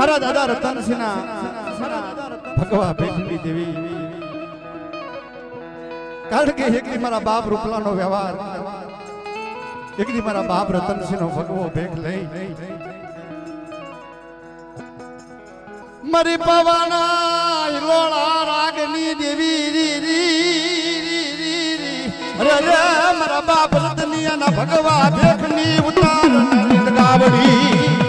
મારા દાદા રતનસિંહના ભગવા ભેખડી દેવી કારણ કે એકદી મારા બાપ રૂપલાનો વ્યવહાર એકદી મારા બાપ રતનસિંહનો ભગવો ભેખ લઈ મરી પવાના લોળા રાગની દેવી રે રે મારા બાપ રતનિયાના ભગવા ભેખની ઉતાર ગાવડી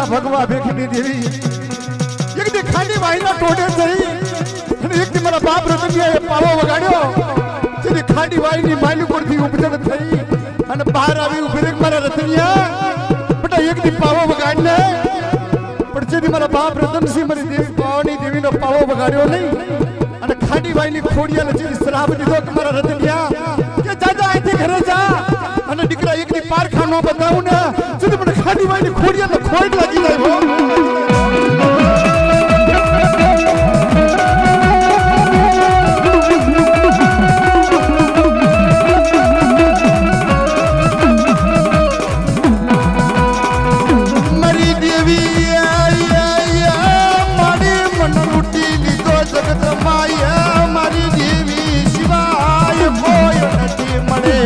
ભગવા ભેખની દેવી એક દી ખાંડી વાઈના ટોડે થઈ અને એક દી મારા બાપ રતનિયાએ પાવો વગાડ્યો જેની ખાંડી વાઈની માલી પરથી ઉપજણ થઈ અને બહાર આવી ઉભી મારા રતનિયા બેટા એક દી પાવો વગાડને પણ જેની મારા બાપ રતનસિંહ મારી દેવી પાવાની દેવીનો પાવો વગાડ્યો નહીં અને ખાંડી વાઈની ખોડિયાને જેની શ્રાપ દીધો કે મારા રતનિયા કે જાજા અહીંથી ઘરે જા અને દીકરા એક દી પારખાનો બતાવું ને સુધી મને ખાંડી વાઈની ખોડિયાને ખોટ લાગી જાય હો મારી દેવી મારી મન લૂટી લીધો જગત માયા મારી દેવી સિવાય કોઈ નથી મળે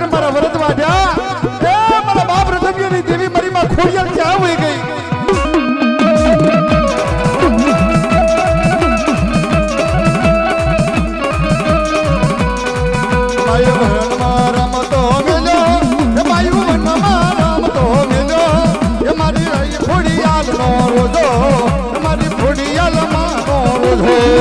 મારા વરદ વાઢ્યા એ મારા બાપ રતનિયાની દેવી મારી માં ખોડિયાલ ક્યાં વહી ગઈ મારી ખોડિયાલ માનો રોજો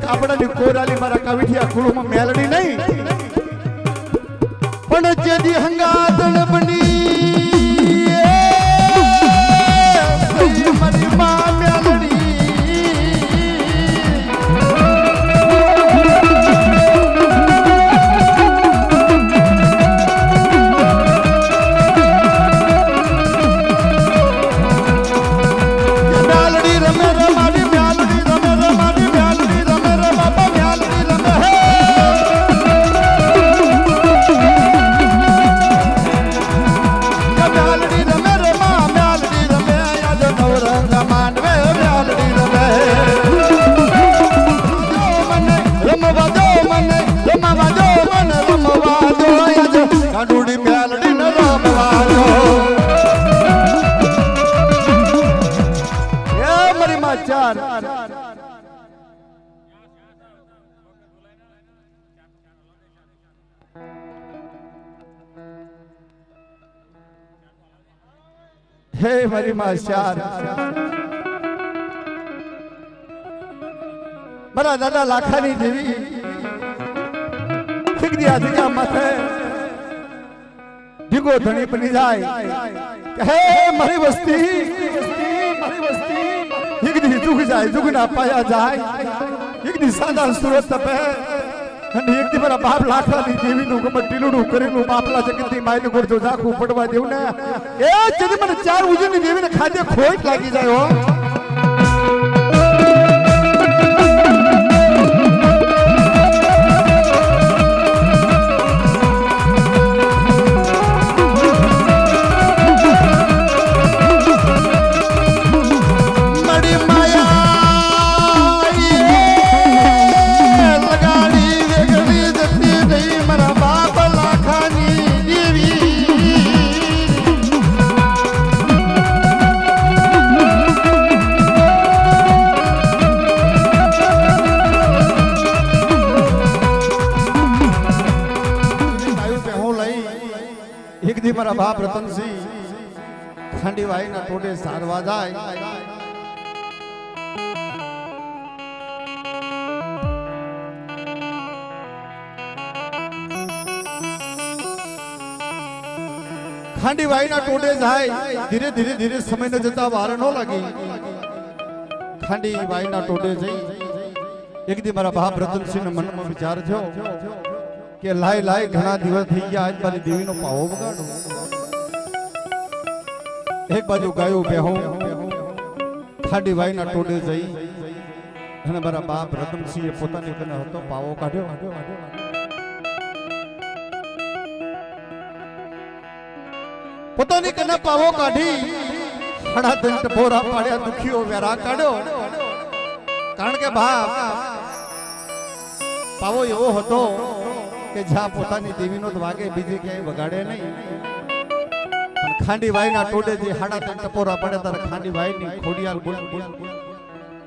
કાપડાની કોરાલી મારા કાવીઠિયા કુળમાં મેલડી નહીં પણ જેદી હંગાતણ બની મારી માં મેલડી હે મારી માં શાર મારા દાદા લાખાની દેવી ઠીકરી આ જગ્યા માથે ઢીગો ધણી બની જાય હે મારી વસ્તી એક દી જુગ જાય જુગ ના પાયા જાય એક દી સાદા સુરત તપે અને એક દી મારા બાપ લાખાની દેવીનું ગમે ટીલુડું કરેલું બાપલા જગતની માયને ગોળજો ઝાખું પડવા દેવું ને એ જદી મને ચાર ઉજની દેવીને ખાધે ખોટ લાગી જાય હો મારા બાપ રતનસિંહ ખાંડીવાઈ ના ટોડે સારવા જાય ખાંડીવાઈ ના ટોડે જાય ધીરે ધીરે ધીરે સમય ને જતા વાર ન લાગી ખાંડીવાઈ ના ટોડે જઈ એક દી મારા બાપ રતનસિંહ ના મનમાં વિચાર થયો કે લાય લાય ઘણા દિવસ થઈ ગયા આજ મારી દેવીનો પાવો બગાડો એક બાજુ ગાયો બેહો ખાંડીવાઈ ના ટોડે જઈ અને મારા બાપ રતનસિંહે પોતાની કને હતો પાવો કાઢ્યો પોતાની કને પાવો કાઢી હડાદંત બોરા પાડ્યા દુખીઓ વેરા કાઢ્યો કારણ કે બાપ પાવો એવો હતો કે જ્યાં પોતાની દેવીનો જ વાગે બીજી ક્યાંય વગાડે નહીં પણ ખાંડીવાઈ ના ટોડે જે હાડા ત્રણ ટપોરા પડે ત્યારે ખાંડીવાઈ ની ખોડિયાલ બોલ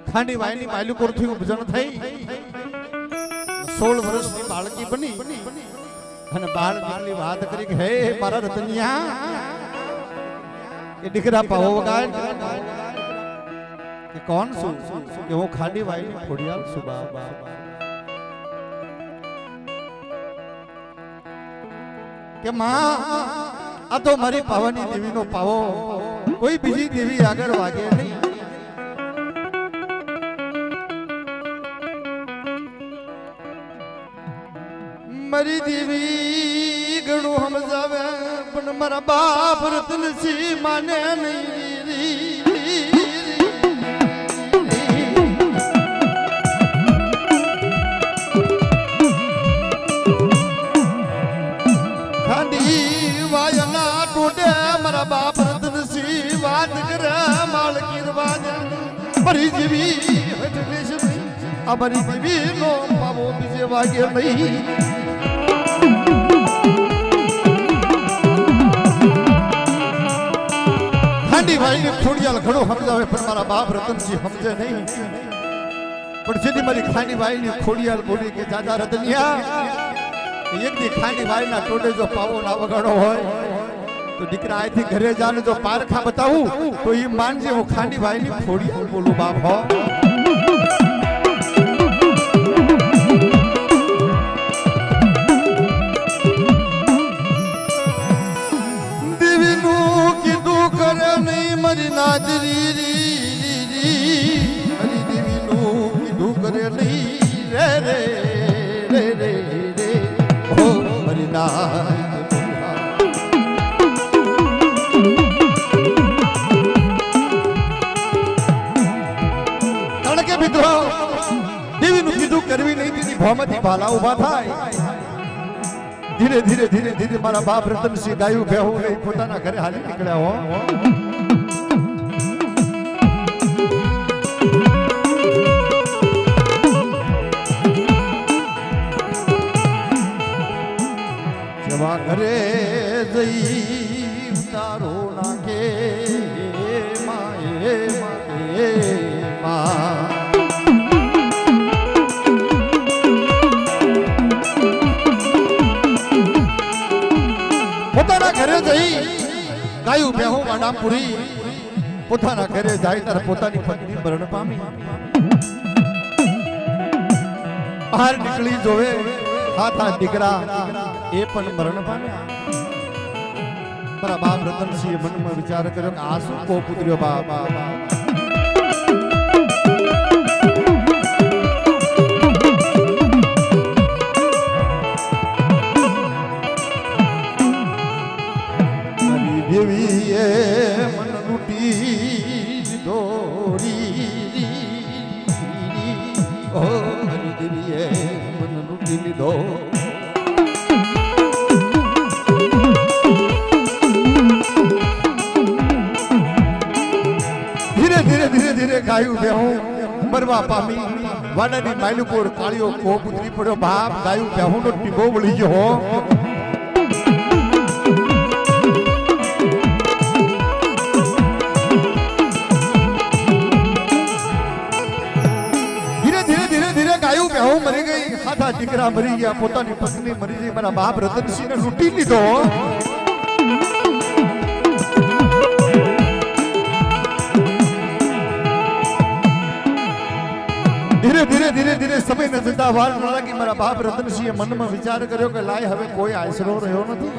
ખાંડીવાઈ ની માયલુકોર થી ઉપજન થઈ 16 વર્ષની બાળકી બની અને બાળ દીકરી વાત કરી કે હે મારા રતનિયા એ દીકરા પાવો વગાડ કે કોણ છું કે હું ખાંડીવાઈ ની ખોડિયાલ છું બાબા કે માં આ તો મારી પાવાની દેવીનો પાવો કોઈ બીજી દેવી આગળ વાગે નહીં મારી દેવી ઘણું સમજાવે પણ મારા બાપ રતનસિંહ માને નહીં મારા બાપ રતનસિંહ વાત કરે માલકી રવાજ મારી દેવી આ મારી દેવી નો પાવો બીજે વાગે નહીં ખાંડીવાઈ ને ખોડિયાલ ઘણો સમજાવે પણ મારા બાપ રતનસિંહ સમજે નહીં પણ જેથી મારી ખાંડીવાઈ ની ખોડિયાલ બોલી કે દાદા રતનિયા એક દી ખાંડીવાઈ ના ટોડે જો પાવો ના વગાડો હોય તો દીકરા આથી ઘરે જાને જો પારખા બતાવું તો એ માનજે હું ખાંડીવાઈ ની ખોડિયાલ બોલું બાપ હો દેવીનું કીધું કરે નહીં મારી નાજરી મારી દેવીનું કીધું કરે નહીં રે રે રે રે રે હો મારી નાજ મિત્રો દેવીનું કીધું કરવી નહીં દીધી ભોમાંથી ભાલા ઉભા થાય ધીરે ધીરે ધીરે ધીરે મારા બાપ રતનસિંહ ગાયું બેહું લઈ પોતાના ઘરે હાલી નીકળ્યા હો જવા ઘરે જઈ તારો નાખે માએ માએ મા ઘરે જઈ ગાયું બેહું વાડામપુરી પોતાના ઘરે જાય ત્યારે પોતાની પત્ની મરણ પામી બહાર નીકળી જોવે હાથા દીકરા એ પણ મરણ પામ્યા મારા બાપ રતનસિંહે મનમાં વિચાર કર્યો કે આ શું કો પુત્ર્યો બાપ દેવીએ મન લૂટી દોરી ઓ હરી દેવીએ મન લૂટી લીધો ધીરે ધીરે ધીરે ધીરે ગાયું બેહું મરવા પામી વાડાની માયલુકોર કાળિયો કોપ ઉતરી પડ્યો બાપ ગાયું બેહું નો ટીબો વળી ગયો મરી ગઈ હાથા દીકરા મરી ગયા પોતાની પત્ની મરી ગઈ મારા બાપ રતનસિંહને લૂંટી લીધો ધીરે ધીરે ધીરે ધીરે સમય ને જતા વાર ન લાગી મારા બાપ રતનસિંહે મનમાં વિચાર કર્યો કે લાય હવે કોઈ આશરો રહ્યો નથી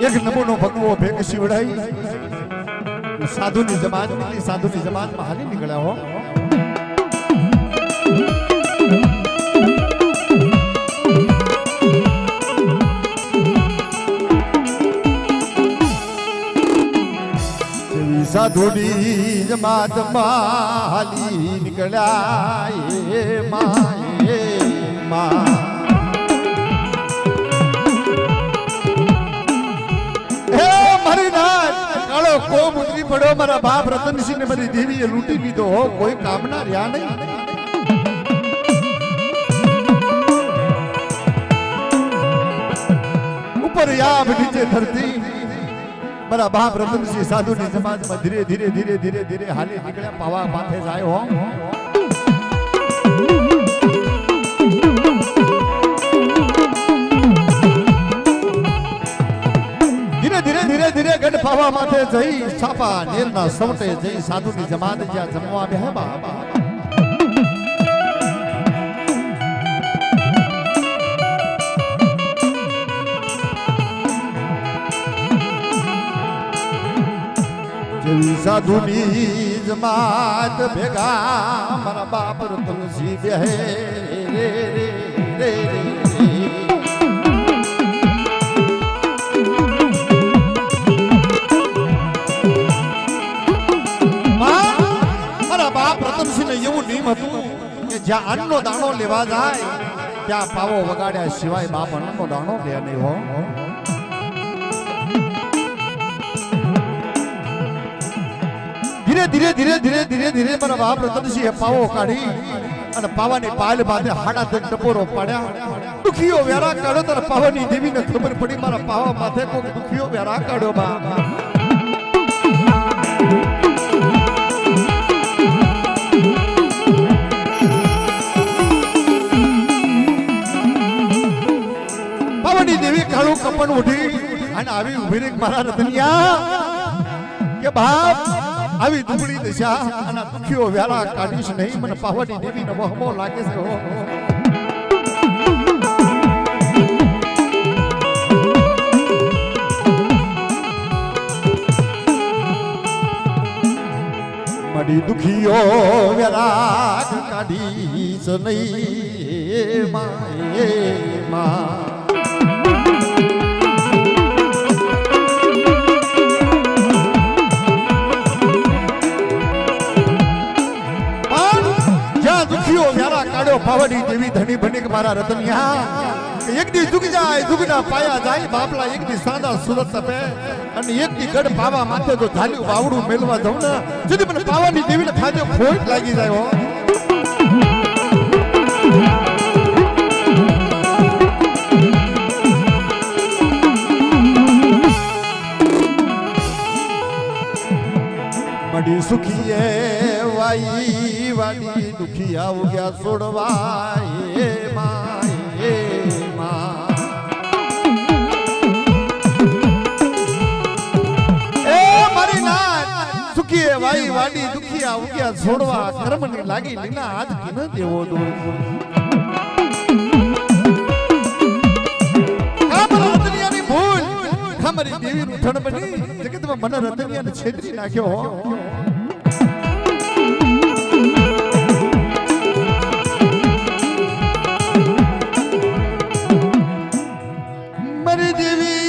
એક નમૂનો ભગવો ભેગ શિવડાઈ સાધુની જમાત નીકળી સાધુની જમાતમાં હાલી નીકળ્યા હો સાધુની જમાતમાં હાલી નીકળ્યા એ માં હે મારી નાથ કાળો કોપ ઉતરી પડ્યો મારા બાપ રતનસિંહ ને મારી દેવીએ લૂંટી લીધો હો કોઈ કામના રહ્યા નહીં ઉપર યાબ નીચે ધરતી મારા બાપ રતનસિંહ સાધુની જમાતમાં ધીરે ધીરે ધીરે ધીરે ધીરે હાલી નીકળ્યા પાવા માથે જાય હો ધીરે ધીરે ધીરે ધીરે ગઢ પાવા માથે જઈ છાપા નેરના સવટે જઈ સાધુની જમાત જ્યાં જમવા બેહે બાબા સાધુની જમાત ભેગા મારા બાપ રતનસિંહ બેહે રે રે રે મારા બાપ રતનસિંહ ને એવું નિયમ હતું કે જ્યાં અન્નનો દાણો લેવા જાય ત્યાં પાવો વગાડ્યા સિવાય બાપ અન્નનો દાણો લે નહીં હો ધીરે ધીરે ધીરે ધીરે ધીરે ધીરે મારા બાપ રતનસિંહે પાવો કાઢી અને પાવાની પાલ બાંધે હાડા તક ટપોરો પાડ્યા દુખીઓ વેરા કાઢ્યો ત્યારે પાવાની દેવીને ખબર પડી મારા પાવા માથે કોઈ દુખીઓ વેરા કાઢ્યો બા પાવાની દેવી કાળું કપન ઉઠી અને આવી ઉભી રહી મારા રતનિયા કે બાપ આવી દુબળી દશા અને દુખીઓ વેલા કાઢીશ નહીં મને પાવાની દેવી નો વહમો લાગે છે હો મડી દુખીઓ વેલા કાઢીશ નહીં માં પાવડી દેવી ધણી બની મારા રતનિયા એક દી જુગ જાય જુગના પાયા જાય બાપલા એક દી સાદા સુરત તપે અને એક દી ગઢ પાવા માથે તો ધાલ્યું વાવડું મેલવા જાઉં ને સુધી મને પાવાની દેવીને ખાધે ખોટ લાગી જાય હો મડી સુખીએ વાઈ વાડી દુખી આવ ગયા છોડવાય માં છોડવા કર્મની લાગી લીના હાથ કિન દેવો દો રતનિયાની ભૂલ ખમરી દેવી નું ઠણ બની જગતમાં મને રતનિયાને છેતરી નાખ્યો મરી દેવી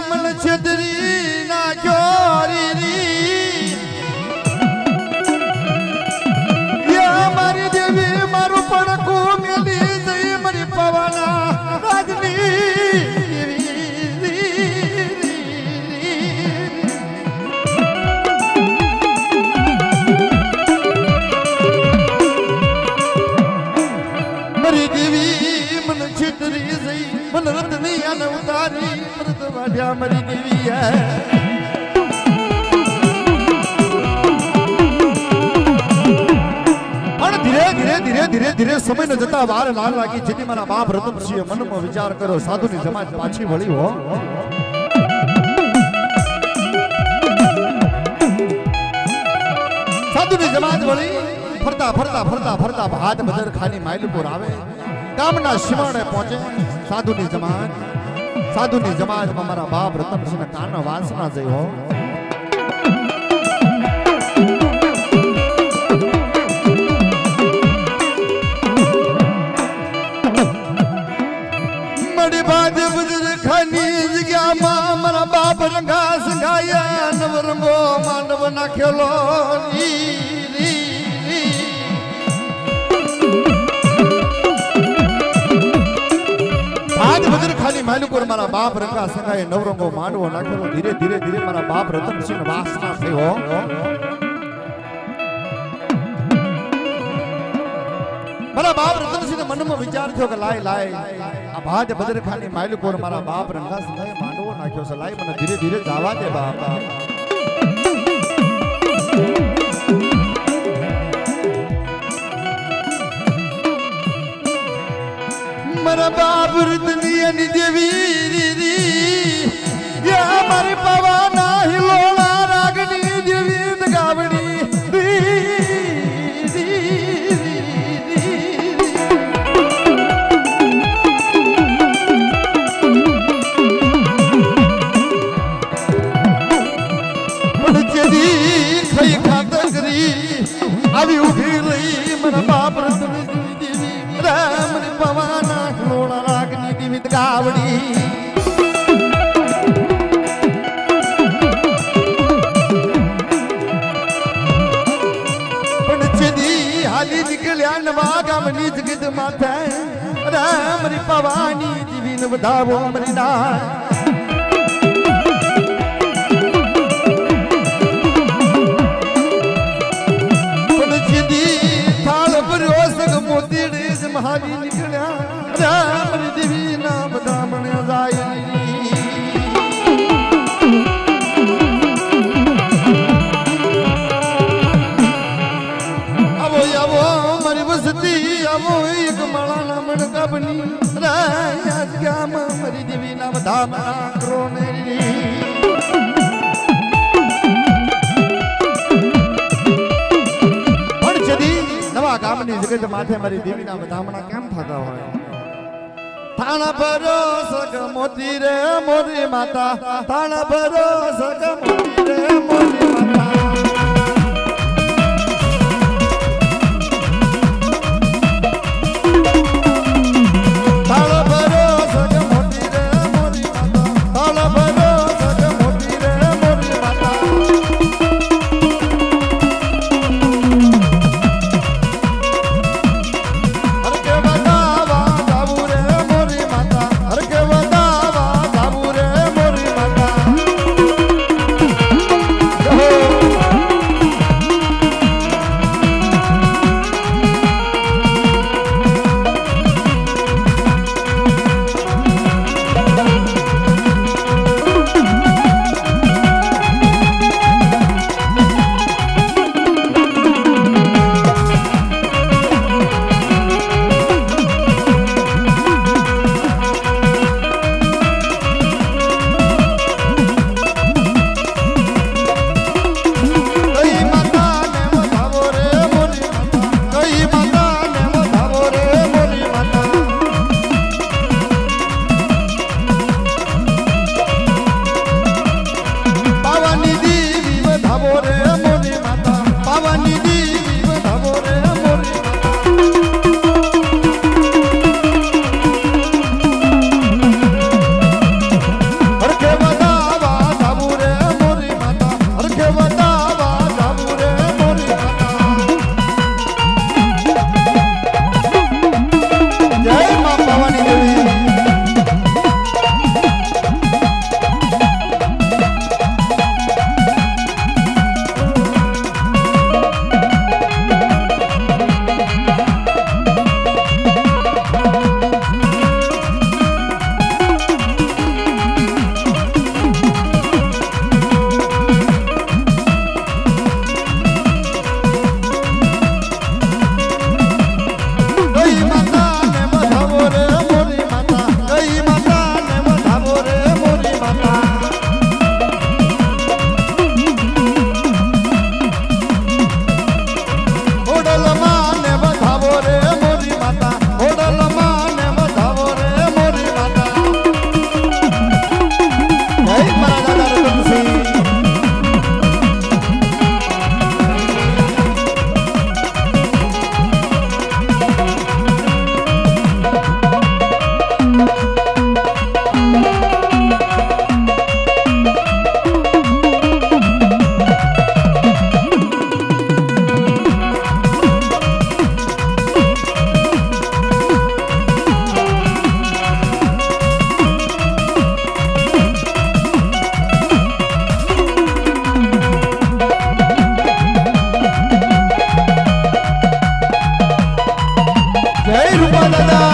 મને છેતરી નાખ્યો મારી દેવી મારું પડકું મેલી જઈ મારી પવાના રાજની મારી દેવી મને છેતરી જઈ મને રતની આને ઉતારી મૃત વાઢ્યા મારી દેવી ધીરે ધીરે સમય ન જતા વાર લાલ લાગી જેથી મારા બાપ રતનસિંહ મનમાં વિચાર કર્યો સાધુની સમાજ પાછી વળી હો સાધુની સમાજ વળી ફરતા ફરતા ફરતા ફરતા ભાત બદર ખાની માઇલપુર આવે ગામના સીમાડે પહોંચે સાધુની જમાતમાં મારા બાપ રતનસિંહ કાનો વાસના જઈ હો મારા બાપ રંગા સંગાયા નવરંગો માંડવ નાખેલો આજ બદર ખાલી માલુકુર મારા બાપ રંગા સંગાય નવરંગો માંડવો નાખેલો ધીરે ધીરે ધીરે મારા બાપ રતનસિંહ વાસના થયો મારા બાપ રતનસિંહ મનમાં વિચાર થયો કે લાય આ ભાજ બદર ખાલી માલુકુર મારા બાપ રંગા સંગાય માંડવો નાખ્યો છે લાય મને ધીરે ધીરે જવા દે બાપ મારા બાપ રતનિયાની દેવી યા મારી પવાના હિલોળા રાગની દેવી ગાવડી આવી ઉભી રહી મારા બાપ રતનસિંહ દેવી રામ ને પવાના હિલોળા રાગની દેવી ગાવડી હાલી નીકળ્યા નવા ગામની જગત માથે રામ રી પવાની દેવી ને વધાવો મરી ના હાલી નીકળ્યા રામ રી દેવી ના બધા મને જાય આવો મારી વસતી આવો એક માળાના મણકા બની રાયા ગામ મારી દેવી ના બધા મણા કરો ને ગામની જગત માથે મારી દેવીના વધામણા કેમ થતા હોય થાણા ભરોસ મોતી રે મોરી માતા થાણા ભરોસ મોતી રે મોરી માતા જય રૂપા દાદા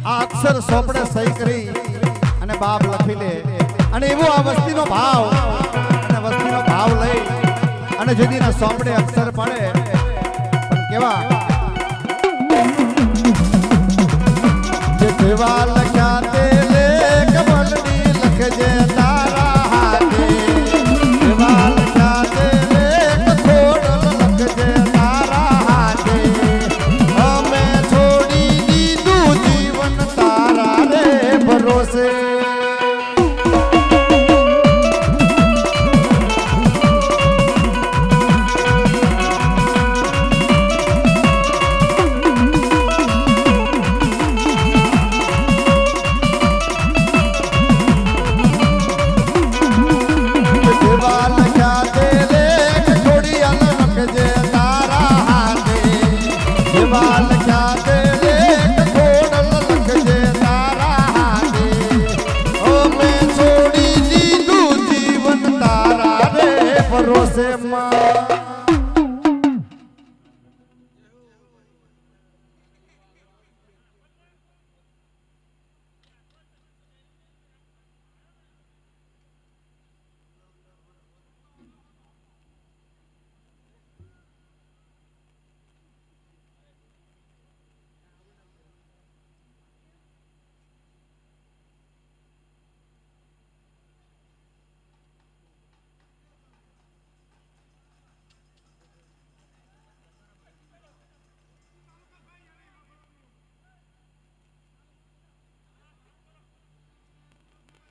અક્ષર સોપડે સહી કરી અને બાપ લખી લે અને એવો આ વસ્તીનો ભાવ અને વસ્તીનો ભાવ લઈ અને જેદીના સોંપડે અક્ષર પડે પણ કેવા જે જેવા લખ્યા તે લેખ મનની લખજે તારા હાથે જેવા લખ્યા તે લેખ ખોડલ લખજે તારા હાથે અમે છોડી દીધું જીવન તારા રે ભરોસે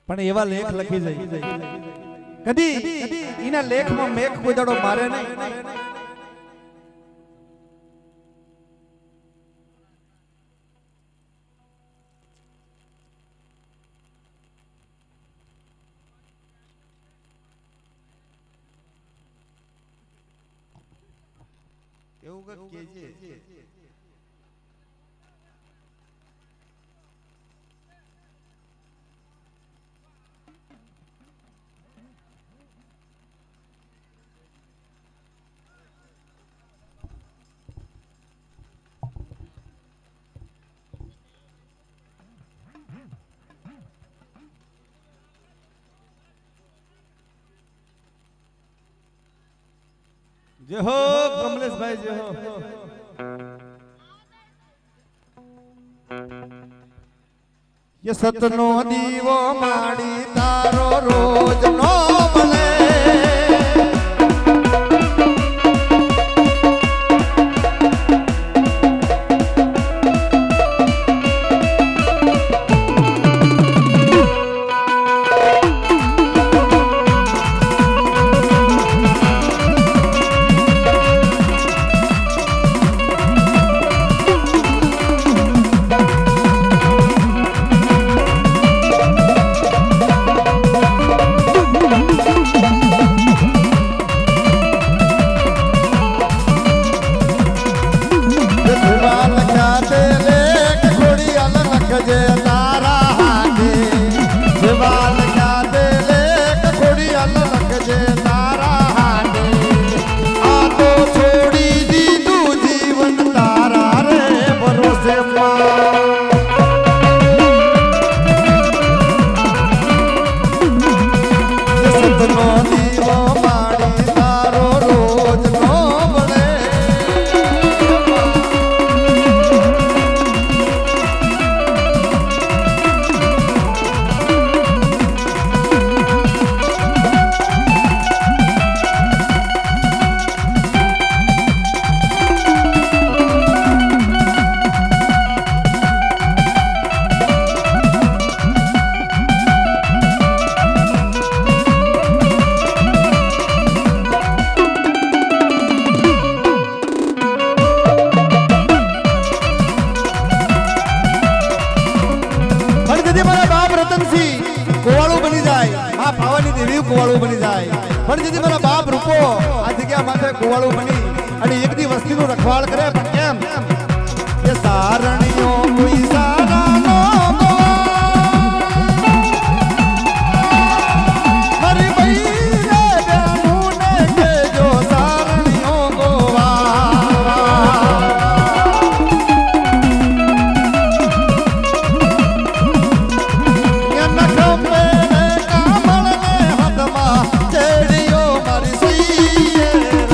પણ એવા લેખ લખી જાય કદી એના લેખમાં મેઘ કોઈ દાડો મારે નહીં એવું કે છે जय हो कमलेश भाई जय हो ये सतनो दीवो माड़ी तारो रोज नो भले કુવાળું બની જાય પણ જેથી મારા બાપ રૂપો આ જગ્યા માથે કુવાળું બની અને એક દી વસ્તીનું રખવાળ કરે પણ કેમ કે સારણીઓ કોઈ સારા નો મારી બૈરે બેનુને કેજો સારણીઓ ગોવા એના ખંભે કામળને હાથમાં ચેડીઓ મારી સૈયે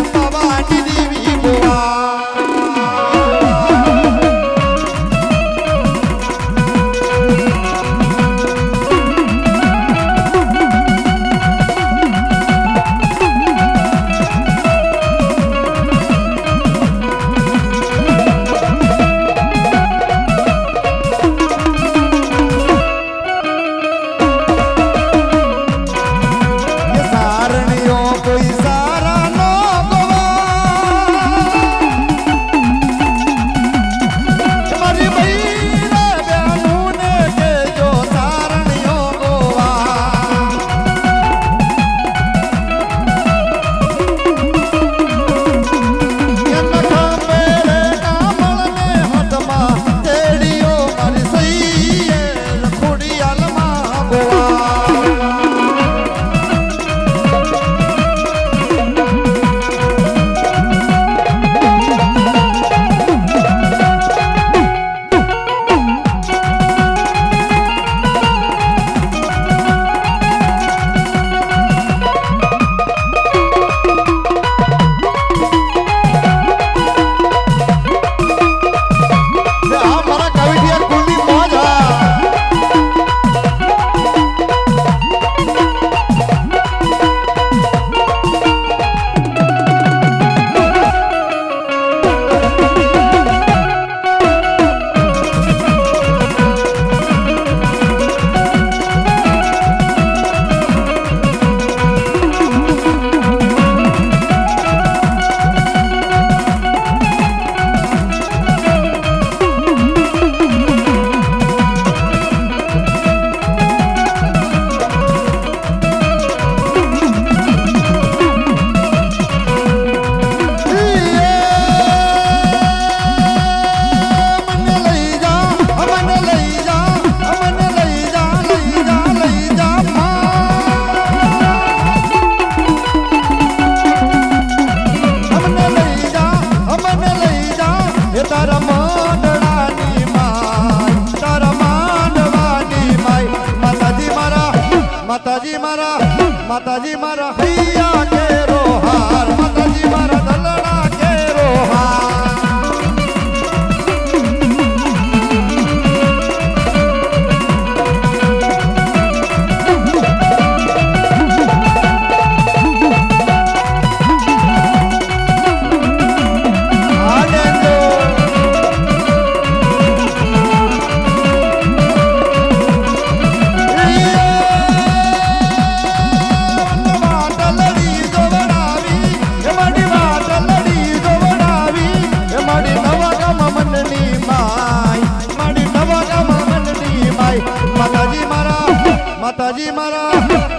માતાજી મારા હૈયા કેરો હાર માતાજી મારા દલડા કેરો હાર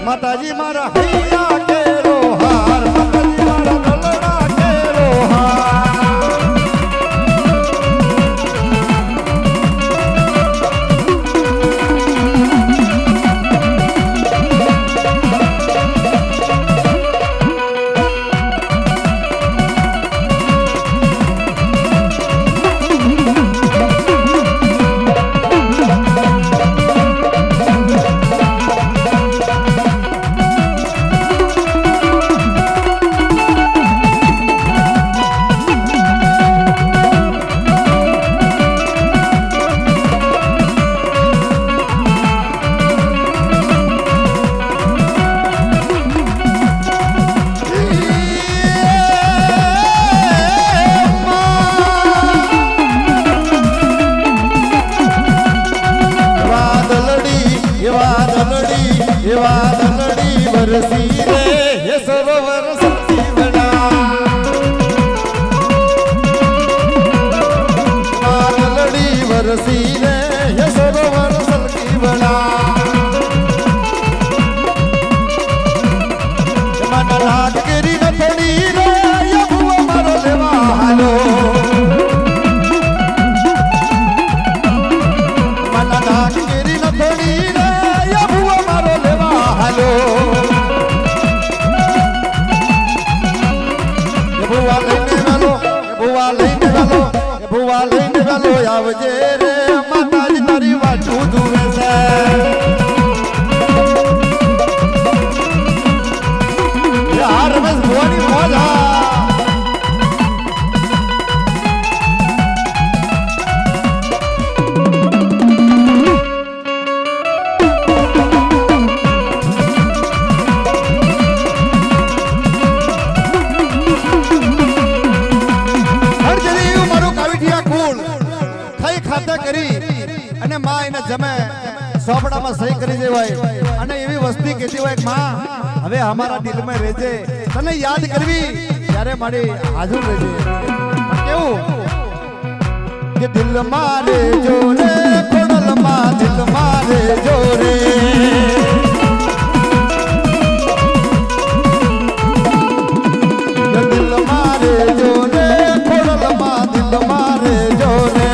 માતાજી મારા હૈયા કેરો હાર માતાજી મારા દલડા કેરો હાર એવા દલડી વરસી રે હે સરોવર સલકીવડા દલડી વરસી રે હે સરોવર સલકીવડા માના લાગ કરી નથડી રે યબુઓ મારો લેવા હાલો માના લાગ કરી નથડી રે યબુઓ મારો લેવા હાલો ભુવા લઈને વેલો આવજે રે માતાજી તારી વાટું ધુવે છે યાર રમેશ ભુવાની મોજ અને માં એને જમે સોપડામાં સહી કરી દેવાય અને એવી વસ્તી કહેતી હોય માં હવે અમારા દિલમાં રહેજે તને યાદ કરવી ત્યારે મારી હાજર રહેજે કેવું કે દિલ મારે જોરે ખોડલ માં દિલ મારે જોરે દિલ મારે જોરે ખોડલ માં દિલ મારે જોરે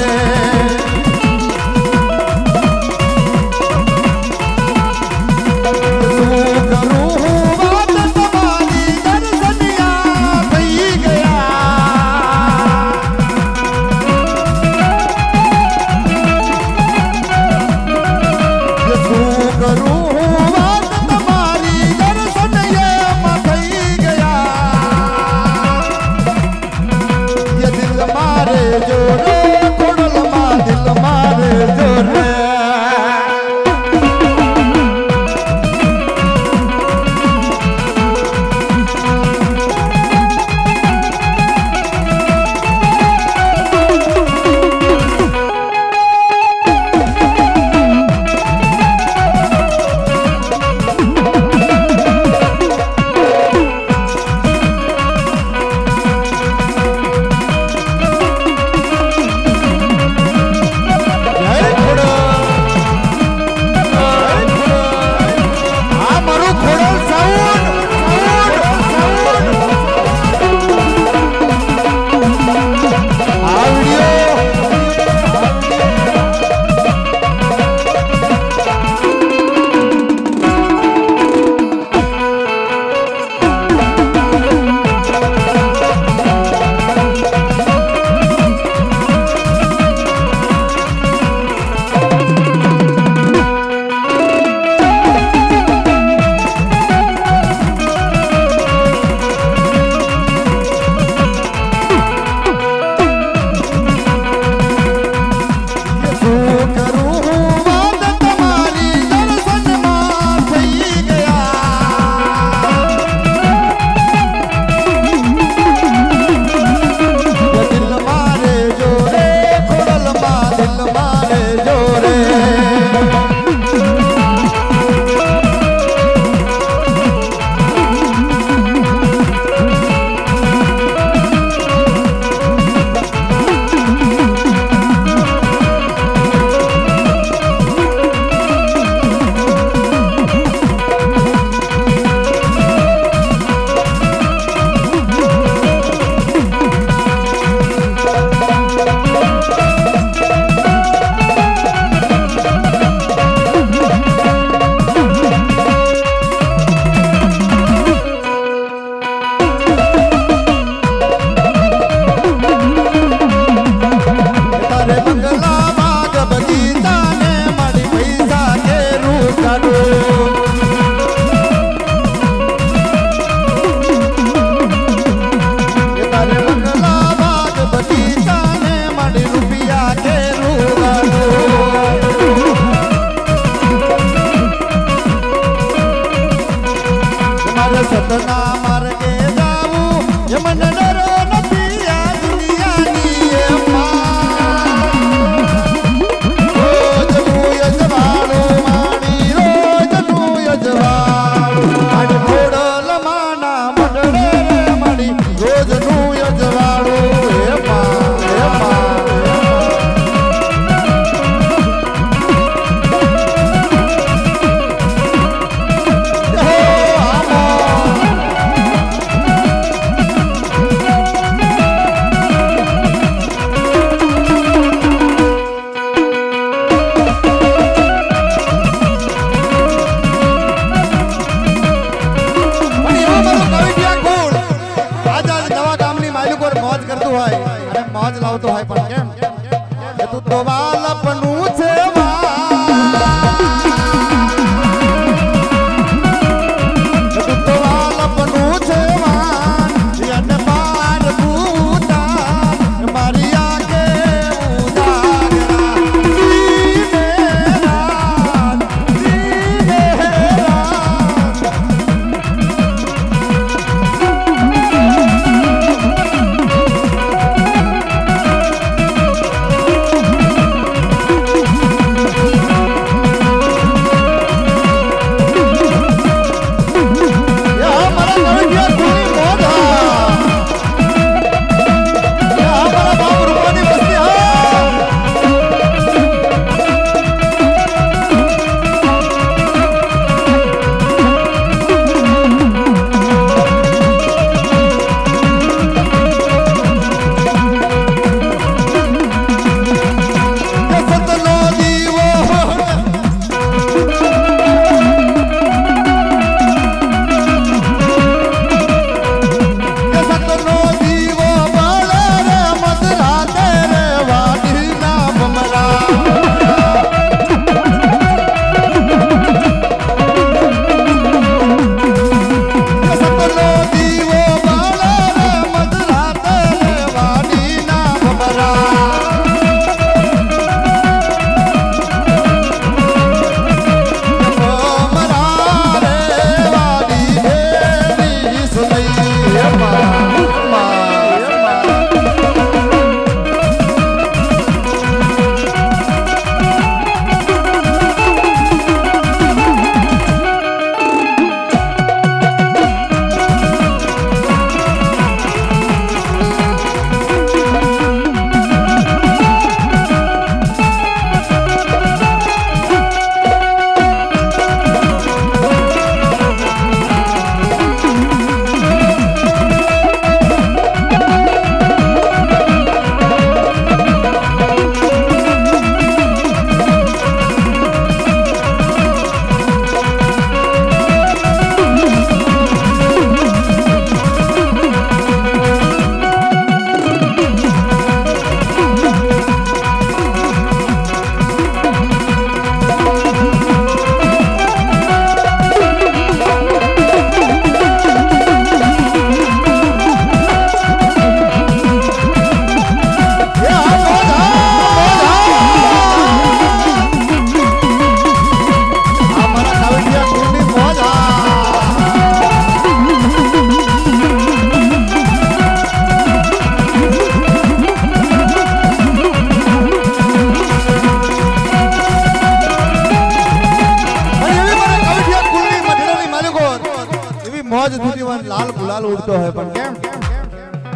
મોજ સુધી લાલ ગુલાલ ઉડતો હોય પણ કેમ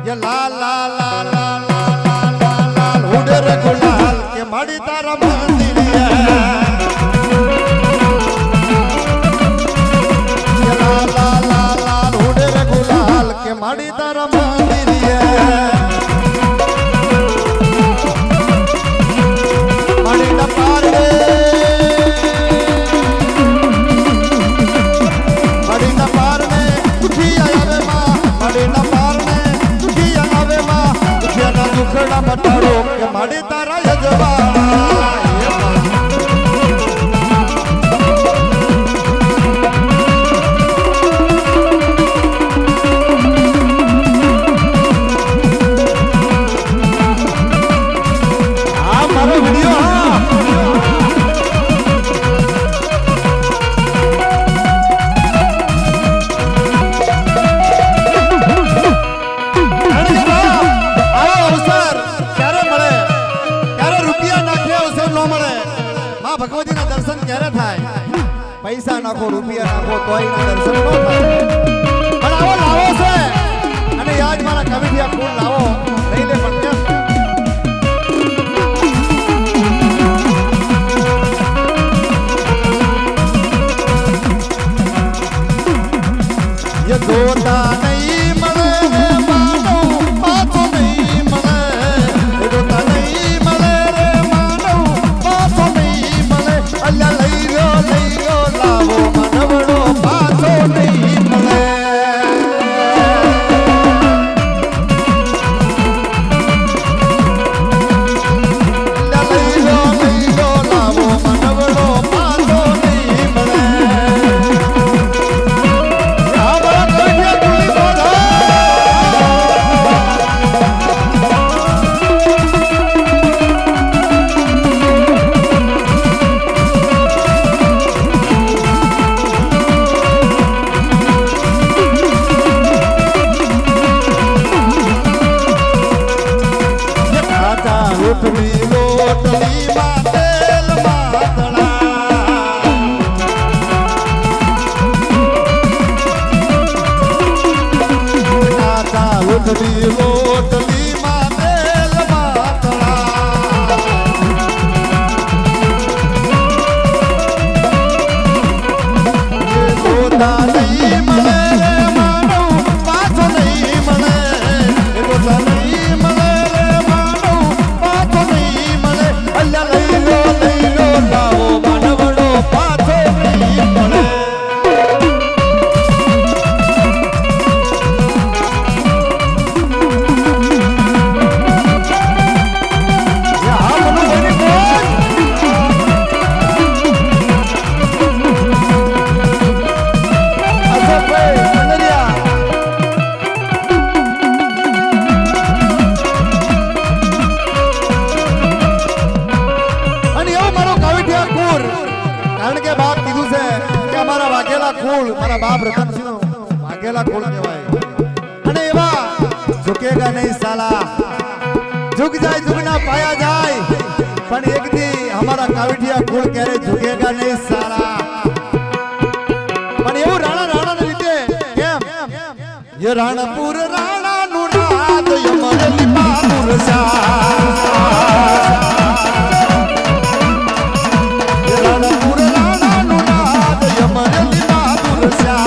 ये लाल लाल लाल लाल लाल लाल लाल उड़े रे गुलाल के माड़ी तारा मंदिरिया ये लाल लाल लाल लाल उड़े रे गुलाल के माड़ी तारा मंदिरिया माड़ी ना पार दे माड़ी ना पार में उठी आया रे माँ माड़ी ना पार में दुखड़ा मटाड़ो के माड़ी तारा यजवाना मारो वीडियो ક્યારે થાય? પૈસા નાખો, રૂપિયા નાખો તોય ના દર્શન ન થાય. પણ આવો લાવો છે અને યાદ મારા કવિઠિયા કુળ લાવો લઈ લે પણ કેમ? ये गोता नहीं मले रे मानो पाछो नहीं मले, ये गोता नहीं मले रे मानो पाछो नहीं मले, अल्लाह लई गयो लावो मनवड़ो पाछो नहीं मले. મારા બાપ રતનસિંહ વાઘેલા કુળ કહેવાય અને એવા ઝુકેગા નહીં સાલા, ઝુક જાય ઝુકના પાયા જાય, પણ એક દી હમારા કાવડિયા કુળ ક્યારે ઝુકેગા નહીં સાલા. પણ એવું રાણા ને લીધે કેમ? ये राणपुर राणा नु राज यमरली बहादुर शाह, ये राणपुर राणा नु राज यमरली बहादुर शाह.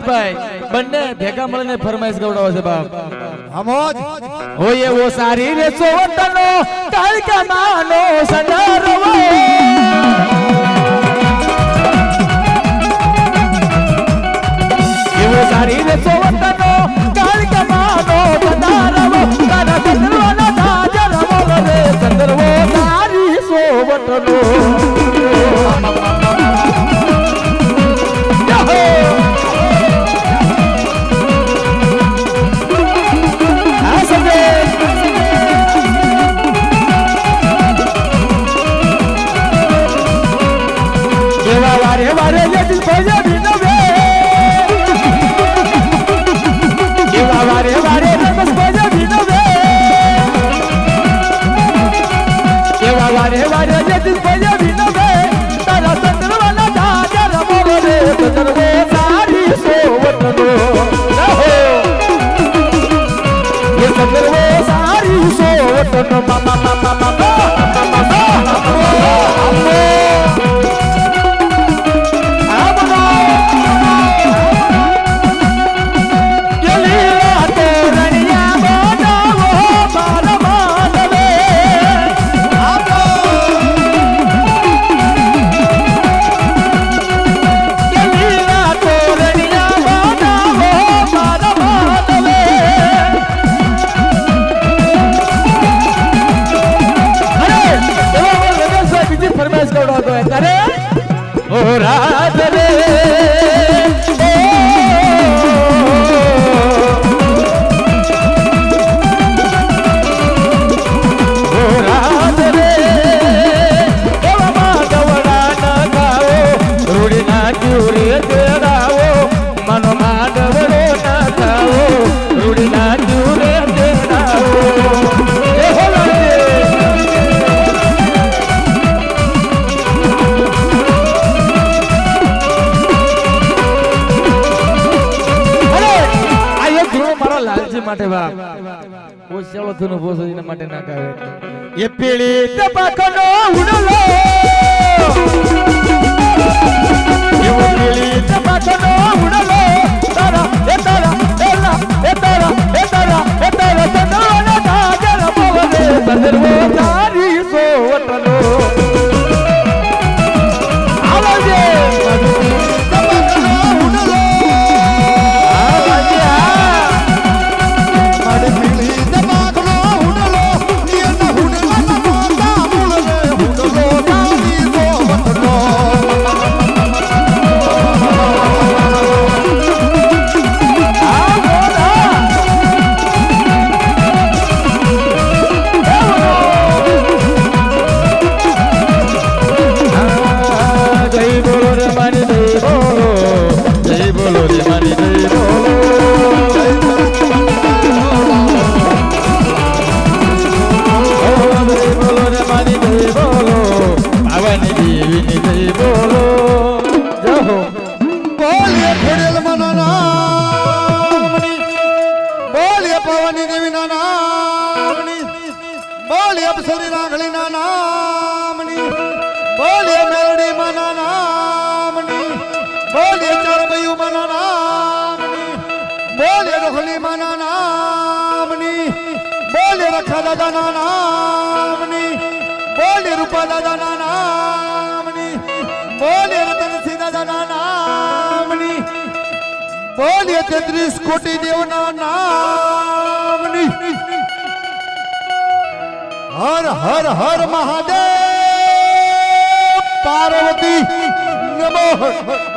અજીતભાઈ બંને ભેગા મળીને ફરમાઈશ ગવડાવો છે બાપ. આમોજ હોય એવો સારી રે સોવટનો કાળકા માનો સંડારવો. એવો સારી રે સોવટનો કાળકા માનો સંડારવો. તારા ચંદ્રવાનો ધાજર બોલ રે ચંદ્રવો સારી સોવટનો. માટે બાપ ઓછાળો થનો બોસો એના માટે ના કાવે. એ પીળી ટપાકનો ઉડલો એવો પીળી ટપાકનો ઉડલો તારા એ તારા એલા એ તારા એ તારા એ તારા ચંદ્રનો ધાજર બોલે ચંદ્રવો તારી સોવટનો. આવજે દાદા નામની બોલે રૂપા દાદા નામની બોલે રતનસિંહ દાદા નામની બોલે 33 કોટી દેવના નામની. હર હર હર મહાદેવ પાર્વતી નમઃ.